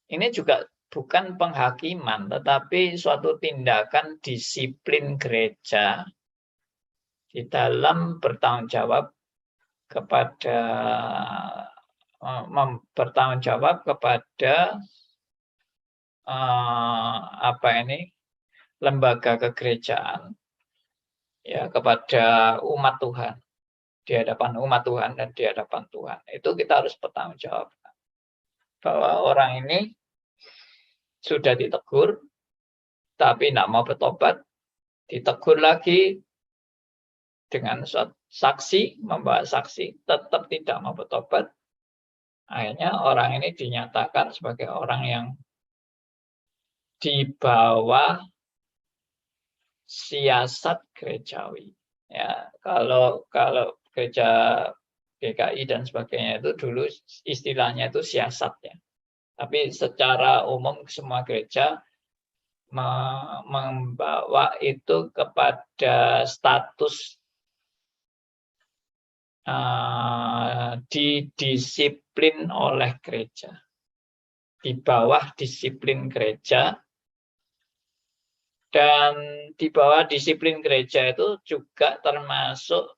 Speaker 1: Ini juga bukan penghakiman, tetapi suatu tindakan disiplin gereja di dalam bertanggung jawab kepada lembaga kegerejaan, ya, kepada umat Tuhan, di hadapan umat Tuhan dan di hadapan Tuhan. Itu kita harus bertanggung jawab bahwa orang ini sudah ditegur tapi tidak mau bertobat, ditegur lagi dengan saksi, membawa saksi, tetap tidak mau bertobat. Akhirnya orang ini dinyatakan sebagai orang yang di bawah siasat gerejawi. Ya, kalau gereja GKI dan sebagainya itu dulu istilahnya itu siasat ya. Tapi secara umum semua gereja membawa itu kepada status didisiplin oleh gereja. Di bawah disiplin gereja. Dan di bawah disiplin gereja itu juga termasuk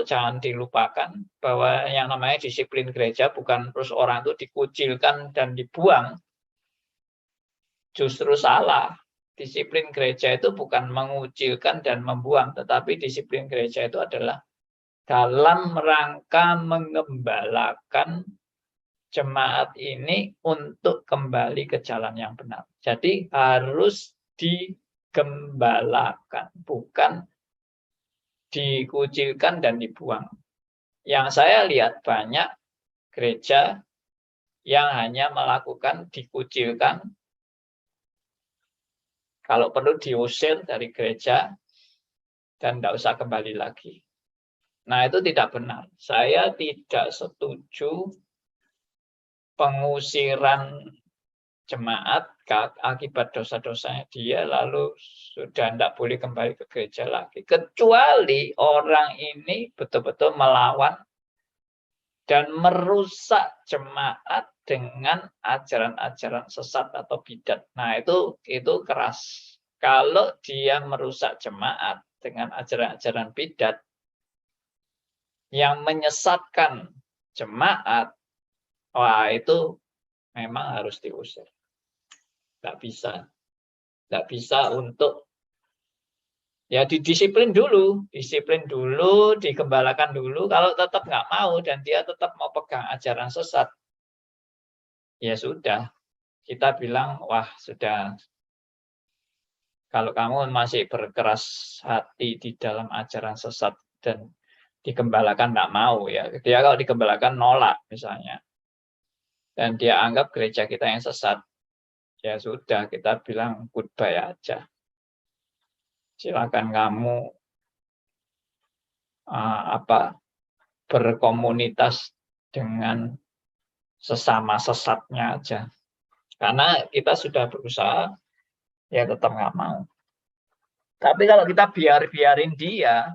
Speaker 1: jangan dilupakan bahwa yang namanya disiplin gereja bukan terus orang itu dikucilkan dan dibuang. Justru salah. Disiplin gereja itu bukan mengucilkan dan membuang, tetapi disiplin gereja itu adalah dalam rangka mengembalakan jemaat ini untuk kembali ke jalan yang benar. Jadi harus digembalakan, bukan dikucilkan dan dibuang. Yang saya lihat banyak gereja yang hanya melakukan dikucilkan, kalau perlu diusir dari gereja dan tidak usah kembali lagi. Nah, itu tidak benar. Saya tidak setuju pengusiran jemaat akibat dosa-dosanya dia, lalu sudah tidak boleh kembali ke gereja lagi. Kecuali orang ini betul-betul melawan dan merusak jemaat dengan ajaran-ajaran sesat atau bidat. Nah, itu keras. Kalau dia merusak jemaat dengan ajaran-ajaran bidat yang menyesatkan jemaat, wah itu memang harus diusir. Nggak bisa untuk ya didisiplin dulu, digembalakan dulu. Kalau tetap nggak mau dan dia tetap mau pegang ajaran sesat, ya sudah, kita bilang wah sudah. Kalau kamu masih berkeras hati di dalam ajaran sesat dan digembalakan nggak mau, ya dia kalau digembalakan nolak misalnya, dan dia anggap gereja kita yang sesat, ya sudah kita bilang goodbye aja. Silakan kamu berkomunitas dengan sesama sesatnya aja. Karena kita sudah berusaha, ya tetap nggak mau. Tapi kalau kita biarin dia,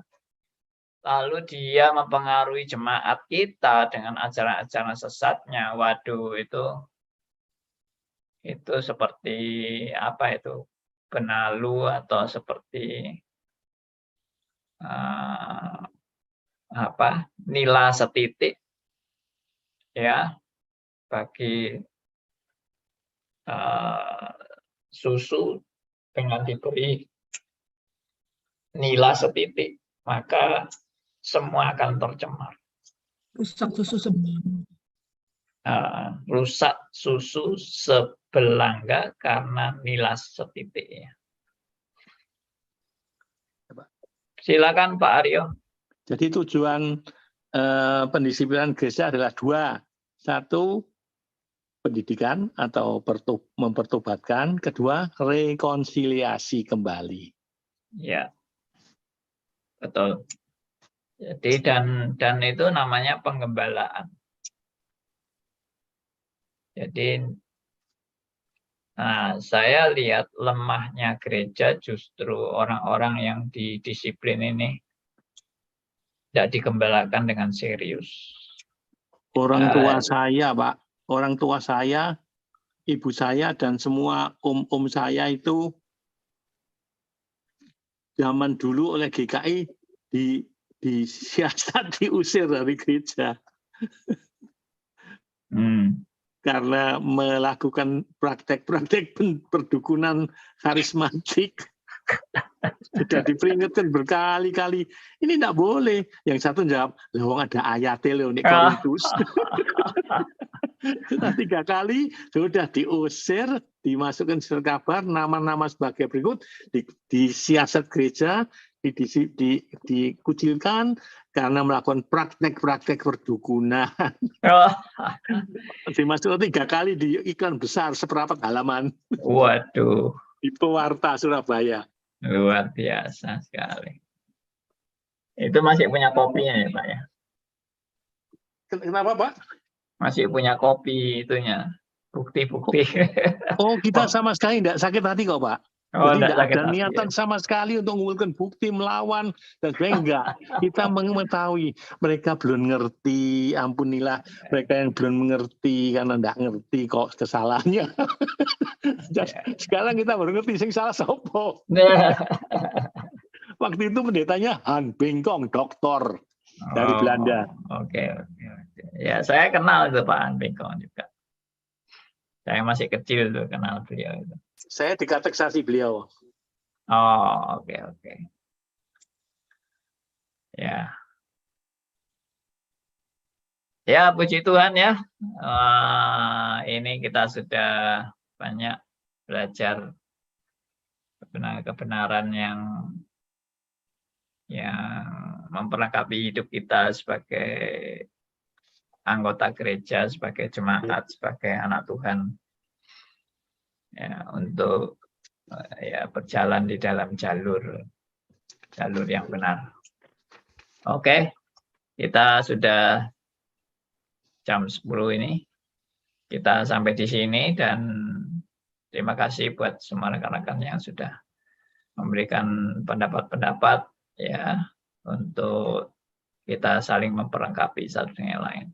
Speaker 1: lalu dia mempengaruhi jemaat kita dengan ajaran-ajaran sesatnya, waduh itu seperti apa itu, benalu atau seperti nila setitik ya bagi susu dengan diberi nila setitik, maka semua akan tercemar.
Speaker 3: Rusak susu sebelangga.
Speaker 1: Rusak susu sebelangga karena nila setitiknya. Silakan Pak Aryo.
Speaker 2: Jadi tujuan pendisiplinan gereja adalah dua. Satu, pendidikan atau mempertobatkan. Kedua, rekonsiliasi kembali.
Speaker 1: Ya, betul. Jadi dan itu namanya penggembalaan. Jadi saya lihat lemahnya gereja justru orang-orang yang didisiplin ini tidak digembalakan dengan serius.
Speaker 2: Orang tua saya, Pak, orang tua saya, ibu saya, dan semua om-om saya itu zaman dulu oleh GKI disiasat, diusir dari gereja. Karena melakukan praktek-praktek perdukunan karismatik. Sudah diperingatkan berkali-kali, ini tidak boleh. Yang satu jawab, "Lawang ada ayatnya loh, nek Korintus." Sudah 3 kali, sudah diusir, dimasukkan surat kabar, nama-nama sebagai berikut, disiasat gereja, dikucilkan karena melakukan praktek-praktek perdukunan. Dimasukkan 3 kali di iklan besar seperempat halaman.
Speaker 1: Waduh.
Speaker 2: Di Pewarta Surabaya.
Speaker 1: Luar biasa sekali. Itu masih punya kopinya ya Pak ya?
Speaker 2: Kenapa Pak?
Speaker 1: Masih punya kopi itunya, bukti-bukti.
Speaker 2: Oh, kita sama sekali tidak sakit hati kok Pak.
Speaker 1: Oh,
Speaker 2: jadi tidak ada
Speaker 1: hati,
Speaker 2: niatan
Speaker 1: ya.
Speaker 2: sama sekali untuk mengumpulkan bukti melawan dan sebagainya. Enggak. Kita mengetahui mereka belum ngerti, ampunilah mereka yang belum mengerti karena tidak ngerti kok kesalahannya. Sekarang kita baru ngerti sing salah sopo. Waktu itu pendetanya Han Bengkong, doktor dari Belanda.
Speaker 1: Oke. Ya, saya kenal itu Pak Han Bengkong juga. Saya masih kecil tuh kenal beliau itu.
Speaker 2: Saya dikateksasi beliau.
Speaker 1: Oh, oke. Ya. Ya, puji Tuhan ya. Ini kita sudah banyak belajar kebenaran yang memperlengkapi hidup kita sebagai anggota gereja, sebagai jemaat, sebagai anak Tuhan. Ya, untuk berjalan di dalam jalur yang benar. Oke, kita sudah jam 10 ini. Kita sampai di sini dan terima kasih buat semua rekan-rekan yang sudah memberikan pendapat-pendapat ya untuk kita saling memperlengkapi satu dengan yang lain.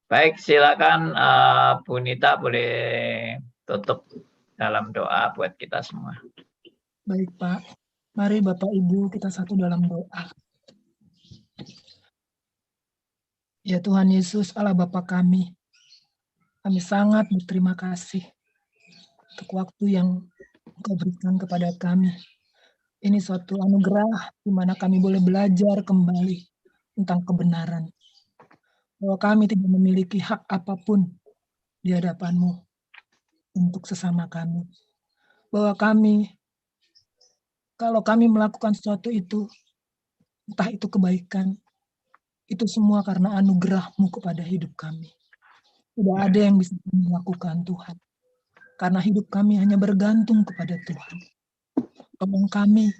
Speaker 1: Baik, silakan Bu Nita boleh tutup dalam doa buat kita semua.
Speaker 3: Baik, Pak. Mari Bapak Ibu kita satu dalam doa. Ya Tuhan Yesus, Allah Bapa kami sangat berterima kasih untuk waktu yang Engkau berikan kepada kami. Ini suatu anugerah di mana kami boleh belajar kembali tentang kebenaran. Bahwa kami tidak memiliki hak apapun di hadapan-Mu untuk sesama kami. Bahwa kalau kami melakukan sesuatu itu, entah itu kebaikan, itu semua karena anugerah-Mu kepada hidup kami. Tidak ada yang bisa kami lakukan, Tuhan. Karena hidup kami hanya bergantung kepada Tuhan. Tolong kami,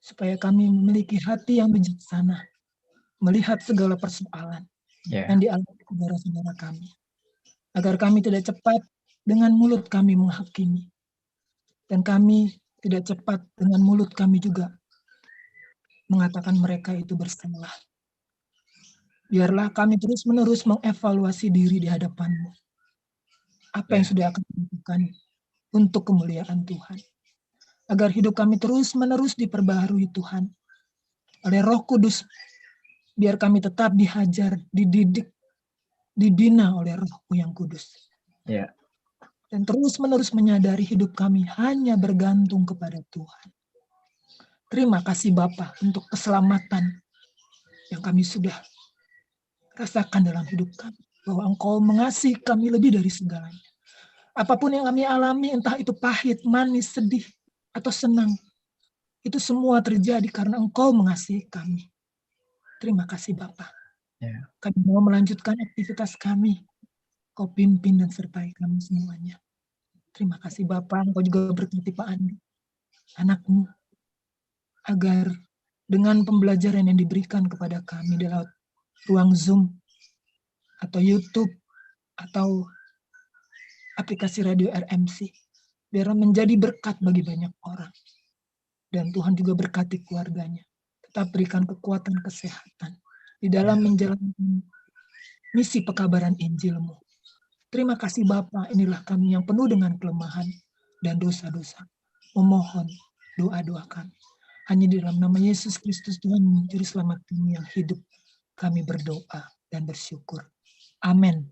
Speaker 3: supaya kami memiliki hati yang bijaksana, melihat segala persoalan yang dialami saudara-saudara kami. Agar kami tidak cepat dengan mulut kami menghakimi. Dan kami tidak cepat dengan mulut kami juga mengatakan mereka itu bersalah. Biarlah kami terus-menerus mengevaluasi diri di hadapan-Mu. Apa yang sudah kami lakukan untuk kemuliaan Tuhan. Agar hidup kami terus-menerus diperbaharui Tuhan. Oleh Roh Kudus, biar kami tetap dihajar, dididik, dibina oleh Roh-Mu yang kudus. Dan terus-menerus menyadari hidup kami hanya bergantung kepada Tuhan. Terima kasih Bapa untuk keselamatan yang kami sudah rasakan dalam hidup kami. Bahwa Engkau mengasihi kami lebih dari segalanya. Apapun yang kami alami, entah itu pahit, manis, sedih, atau senang, itu semua terjadi karena Engkau mengasihi kami. Terima kasih Bapa. Kami mau melanjutkan aktivitas kami. Kau pimpin dan sertai kami semuanya. Terima kasih Bapa, Engkau juga berkati Pak Andi, anak-Mu, agar dengan pembelajaran yang diberikan kepada kami dalam ruang Zoom, atau YouTube, atau aplikasi radio RMC, biar menjadi berkat bagi banyak orang. Dan Tuhan juga berkati keluarganya. Tetap berikan kekuatan kesehatan di dalam menjalankan misi pekabaran Injil-Mu. Terima kasih Bapa, inilah kami yang penuh dengan kelemahan dan dosa-dosa. Memohon doa-doa kami. Hanya di dalam nama Yesus Kristus Tuhan Juru Selamat kami yang hidup, kami berdoa dan bersyukur. Amin.